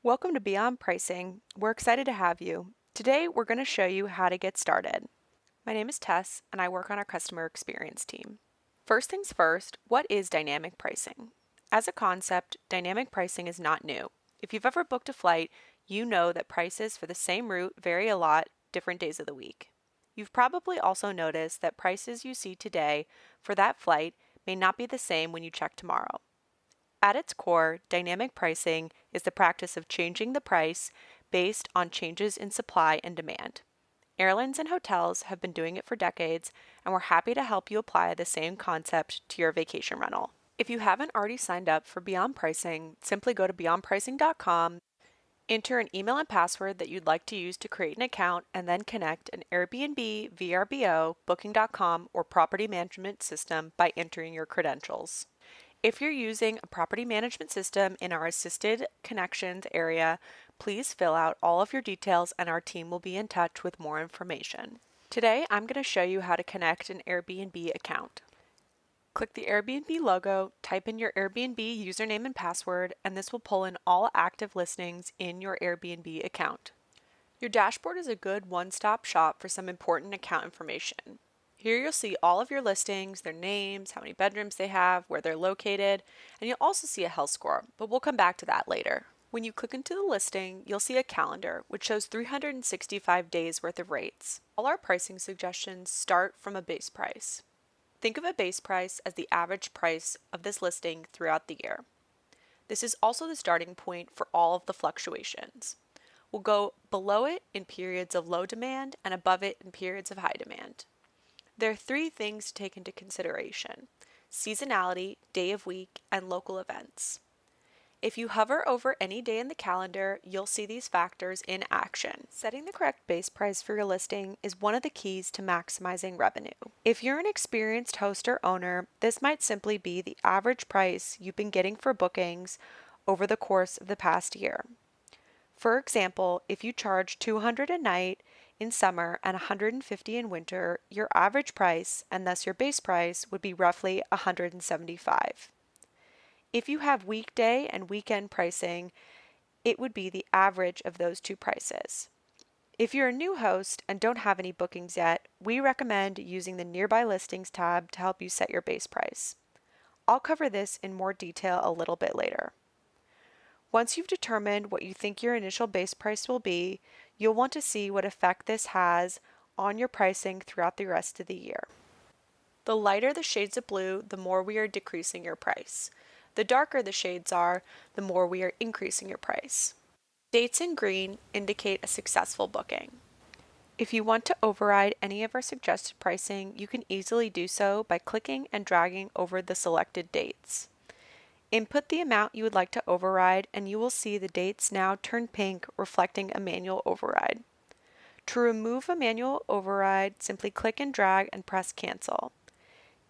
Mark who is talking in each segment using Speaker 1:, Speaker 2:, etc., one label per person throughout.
Speaker 1: Welcome to Beyond Pricing. We're excited to have you. Today, we're going to show you how to get started. My name is Tess, and I work on our customer experience team. First things first, what is dynamic pricing? As a concept, dynamic pricing is not new. If you've ever booked a flight, you know that prices for the same route vary a lot different days of the week. You've probably also noticed that prices you see today for that flight may not be the same when you check tomorrow. At its core, dynamic pricing is the practice of changing the price based on changes in supply and demand. Airlines and hotels have been doing it for decades, and we're happy to help you apply the same concept to your vacation rental. If you haven't already signed up for Beyond Pricing, simply go to beyondpricing.com, enter an email and password that you'd like to use to create an account, and then connect an Airbnb, VRBO, Booking.com, or property management system by entering your credentials. If you're using a property management system in our assisted connections area, please fill out all of your details and our team will be in touch with more information. Today, I'm going to show you how to connect an Airbnb account. Click the Airbnb logo, type in your Airbnb username and password, and this will pull in all active listings in your Airbnb account. Your dashboard is a good one-stop shop for some important account information. Here you'll see all of your listings, their names, how many bedrooms they have, where they're located, and you'll also see a health score, but we'll come back to that later. When you click into the listing, you'll see a calendar, which shows 365 days worth of rates. All our pricing suggestions start from a base price. Think of a base price as the average price of this listing throughout the year. This is also the starting point for all of the fluctuations. We'll go below it in periods of low demand and above it in periods of high demand. There are three things to take into consideration: seasonality, day of week, and local events. If you hover over any day in the calendar, you'll see these factors in action. Setting the correct base price for your listing is one of the keys to maximizing revenue. If you're an experienced host or owner, this might simply be the average price you've been getting for bookings over the course of the past year. For example, if you charge $200 a night in summer and $150 in winter, your average price, and thus your base price, would be roughly $175. If you have weekday and weekend pricing, it would be the average of those two prices. If you're a new host and don't have any bookings yet, we recommend using the Nearby Listings tab to help you set your base price. I'll cover this in more detail a little bit later. Once you've determined what you think your initial base price will be, you'll want to see what effect this has on your pricing throughout the rest of the year. The lighter the shades of blue, the more we are decreasing your price. The darker the shades are, the more we are increasing your price. Dates in green indicate a successful booking. If you want to override any of our suggested pricing, you can easily do so by clicking and dragging over the selected dates. Input the amount you would like to override and you will see the dates now turn pink, reflecting a manual override. To remove a manual override, simply click and drag and press cancel.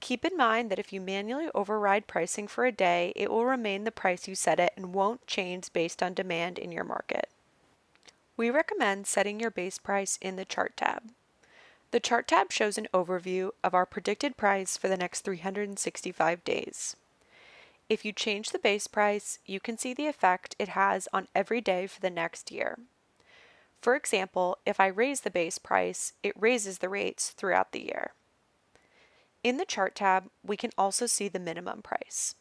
Speaker 1: Keep in mind that if you manually override pricing for a day, it will remain the price you set it and won't change based on demand in your market. We recommend setting your base price in the Chart tab. The Chart tab shows an overview of our predicted price for the next 365 days. If you change the base price, you can see the effect it has on every day for the next year. For example, if I raise the base price, it raises the rates throughout the year. In the Chart tab, we can also see the minimum price.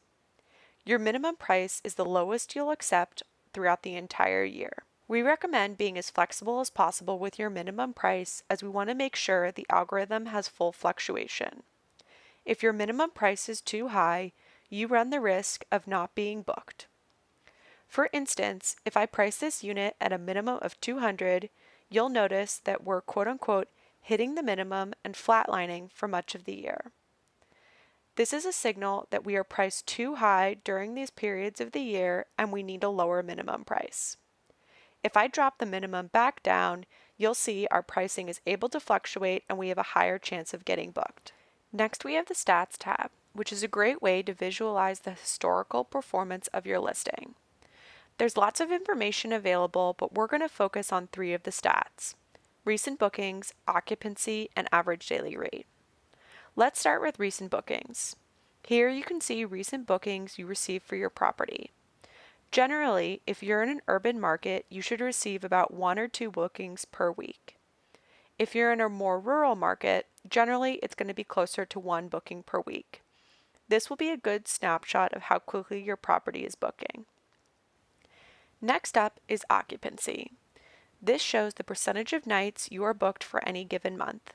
Speaker 1: Your minimum price is the lowest you'll accept throughout the entire year. We recommend being as flexible as possible with your minimum price, as we want to make sure the algorithm has full fluctuation. If your minimum price is too high, you run the risk of not being booked. For instance, if I price this unit at a minimum of $200, you'll notice that we're quote-unquote hitting the minimum and flatlining for much of the year. This is a signal that we are priced too high during these periods of the year and we need a lower minimum price. If I drop the minimum back down, you'll see our pricing is able to fluctuate and we have a higher chance of getting booked. Next, we have the Stats tab, which is a great way to visualize the historical performance of your listing. There's lots of information available, but we're going to focus on three of the stats: recent bookings, occupancy, and average daily rate. Let's start with recent bookings. Here you can see recent bookings you received for your property. Generally, if you're in an urban market, you should receive about 1 or 2 bookings per week. If you're in a more rural market, generally it's going to be closer to 1 booking per week. This will be a good snapshot of how quickly your property is booking. Next up is occupancy. This shows the percentage of nights you are booked for any given month.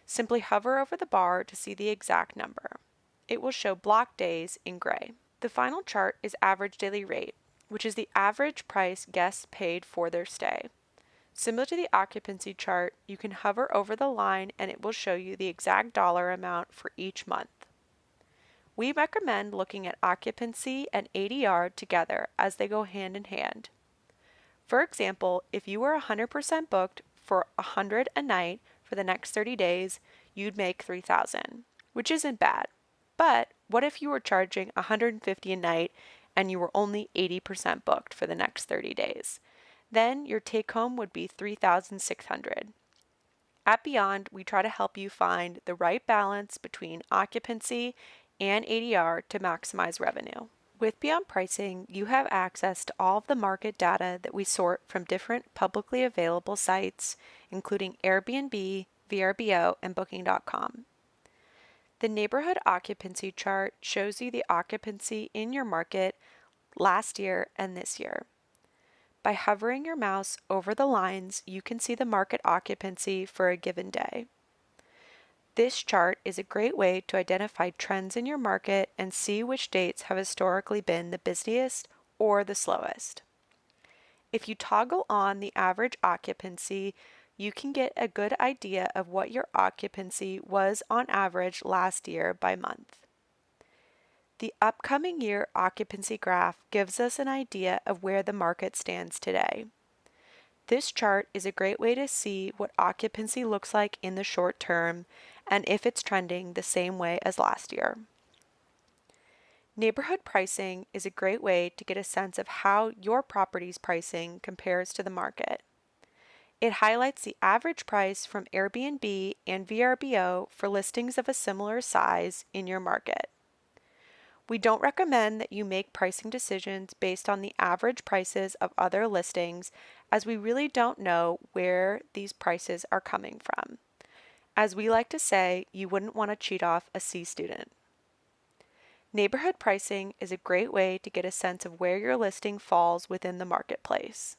Speaker 1: Simply hover over the bar to see the exact number. It will show block days in gray. The final chart is average daily rate, which is the average price guests paid for their stay. Similar to the occupancy chart, you can hover over the line and it will show you the exact dollar amount for each month. We recommend looking at occupancy and ADR together as they go hand in hand. For example, if you were 100% booked for $100 a night for the next 30 days, you'd make $3,000, which isn't bad. But what if you were charging $150 a night and you were only 80% booked for the next 30 days? Then your take home would be $3,600. At Beyond, we try to help you find the right balance between occupancy and ADR to maximize revenue. With Beyond Pricing, you have access to all of the market data that we sort from different publicly available sites, including Airbnb, VRBO, and Booking.com. The neighborhood occupancy chart shows you the occupancy in your market last year and this year. By hovering your mouse over the lines, you can see the market occupancy for a given day. This chart is a great way to identify trends in your market and see which dates have historically been the busiest or the slowest. If you toggle on the average occupancy, you can get a good idea of what your occupancy was on average last year by month. The upcoming year occupancy graph gives us an idea of where the market stands today. This chart is a great way to see what occupancy looks like in the short term and if it's trending the same way as last year. Neighborhood pricing is a great way to get a sense of how your property's pricing compares to the market. It highlights the average price from Airbnb and VRBO for listings of a similar size in your market. We don't recommend that you make pricing decisions based on the average prices of other listings, as we really don't know where these prices are coming from. As we like to say, you wouldn't want to cheat off a C student. Neighborhood pricing is a great way to get a sense of where your listing falls within the marketplace.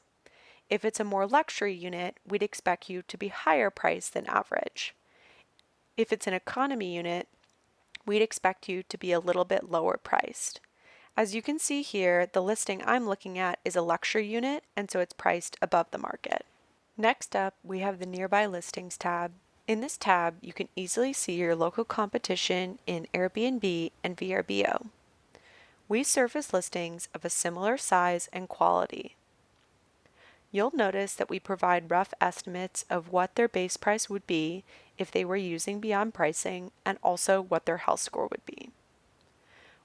Speaker 1: If it's a more luxury unit, we'd expect you to be higher priced than average. If it's an economy unit, we'd expect you to be a little bit lower priced. As you can see here, the listing I'm looking at is a luxury unit, and so it's priced above the market. Next up, we have the Nearby Listings tab. In this tab, you can easily see your local competition in Airbnb and VRBO. We surface listings of a similar size and quality. You'll notice that we provide rough estimates of what their base price would be if they were using Beyond Pricing, and also what their health score would be.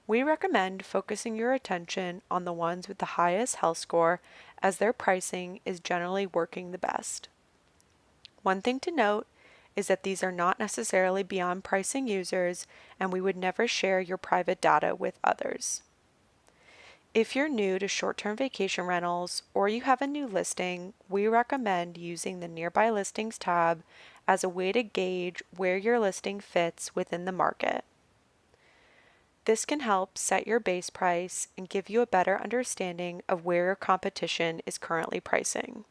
Speaker 1: We recommend focusing your attention on the ones with the highest health score, as their pricing is generally working the best. One thing to note is that these are not necessarily Beyond Pricing users, and we would never share your private data with others. If you're new to short-term vacation rentals or you have a new listing, we recommend using the Nearby Listings tab as a way to gauge where your listing fits within the market. This can help set your base price and give you a better understanding of where your competition is currently pricing.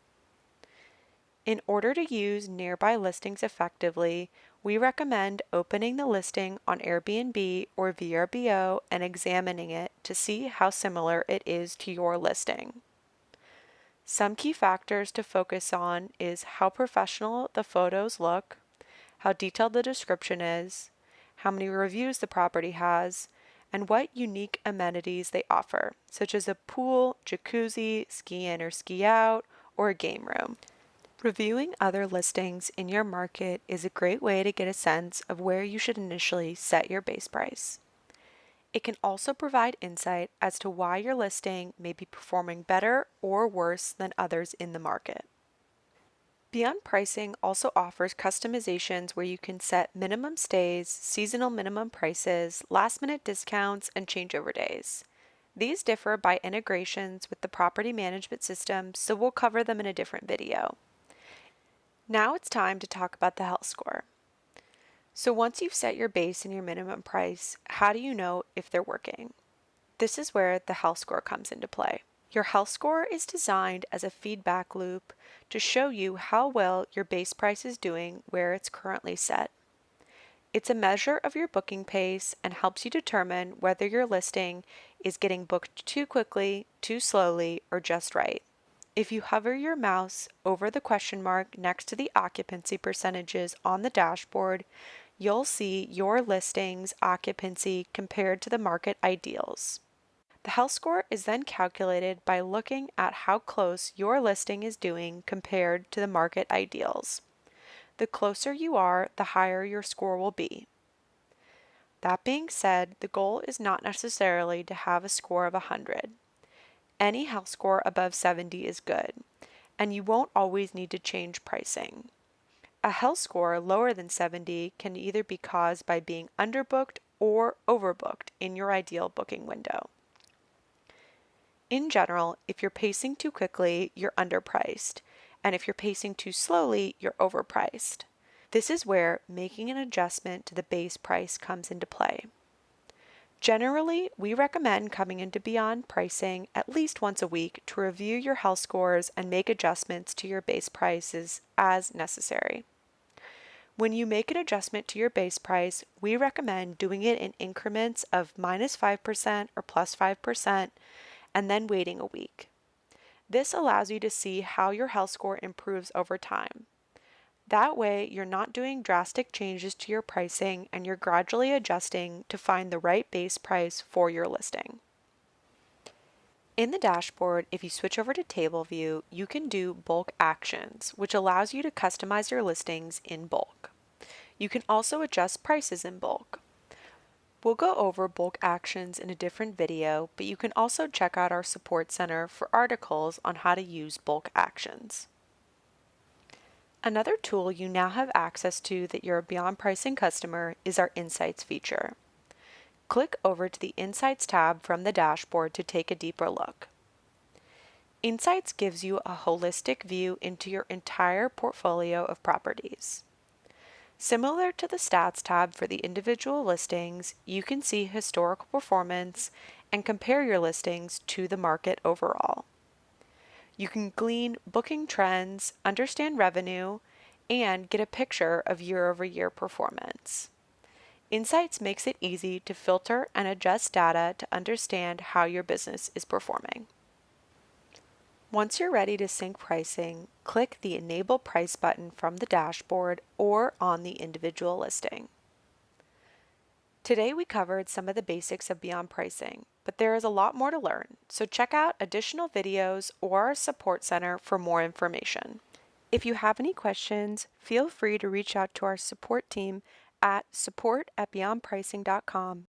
Speaker 1: In order to use Nearby Listings effectively, we recommend opening the listing on Airbnb or VRBO and examining it to see how similar it is to your listing. Some key factors to focus on is how professional the photos look, how detailed the description is, how many reviews the property has, and what unique amenities they offer, such as a pool, jacuzzi, ski in or ski out, or a game room. Reviewing other listings in your market is a great way to get a sense of where you should initially set your base price. It can also provide insight as to why your listing may be performing better or worse than others in the market. Beyond Pricing also offers customizations where you can set minimum stays, seasonal minimum prices, last-minute discounts, and changeover days. These differ by integrations with the property management system, so we'll cover them in a different video. Now it's time to talk about the health score. So once you've set your base and your minimum price, how do you know if they're working? This is where the health score comes into play. Your health score is designed as a feedback loop to show you how well your base price is doing where it's currently set. It's a measure of your booking pace and helps you determine whether your listing is getting booked too quickly, too slowly, or just right. If you hover your mouse over the question mark next to the occupancy percentages on the dashboard, you'll see your listing's occupancy compared to the market ideals. The health score is then calculated by looking at how close your listing is doing compared to the market ideals. The closer you are, the higher your score will be. That being said, the goal is not necessarily to have a score of 100. Any health score above 70 is good, and you won't always need to change pricing. A health score lower than 70 can either be caused by being underbooked or overbooked in your ideal booking window. In general, if you're pacing too quickly, you're underpriced, and if you're pacing too slowly, you're overpriced. This is where making an adjustment to the base price comes into play. Generally, we recommend coming into Beyond Pricing at least once a week to review your health scores and make adjustments to your base prices as necessary. When you make an adjustment to your base price, we recommend doing it in increments of -5% or +5%, and then waiting a week. This allows you to see how your health score improves over time. That way, you're not doing drastic changes to your pricing and you're gradually adjusting to find the right base price for your listing. In the dashboard, if you switch over to Table View, you can do bulk actions, which allows you to customize your listings in bulk. You can also adjust prices in bulk. We'll go over bulk actions in a different video, but you can also check out our support center for articles on how to use bulk actions. Another tool you now have access to that you're a Beyond Pricing customer is our Insights feature. Click over to the Insights tab from the dashboard to take a deeper look. Insights gives you a holistic view into your entire portfolio of properties. Similar to the Stats tab for the individual listings, you can see historical performance and compare your listings to the market overall. You can glean booking trends, understand revenue, and get a picture of year-over-year performance. Insights makes it easy to filter and adjust data to understand how your business is performing. Once you're ready to sync pricing, click the Enable Price button from the dashboard or on the individual listing. Today we covered some of the basics of Beyond Pricing, but there is a lot more to learn, so check out additional videos or our support center for more information. If you have any questions, feel free to reach out to our support team at support@beyondpricing.com.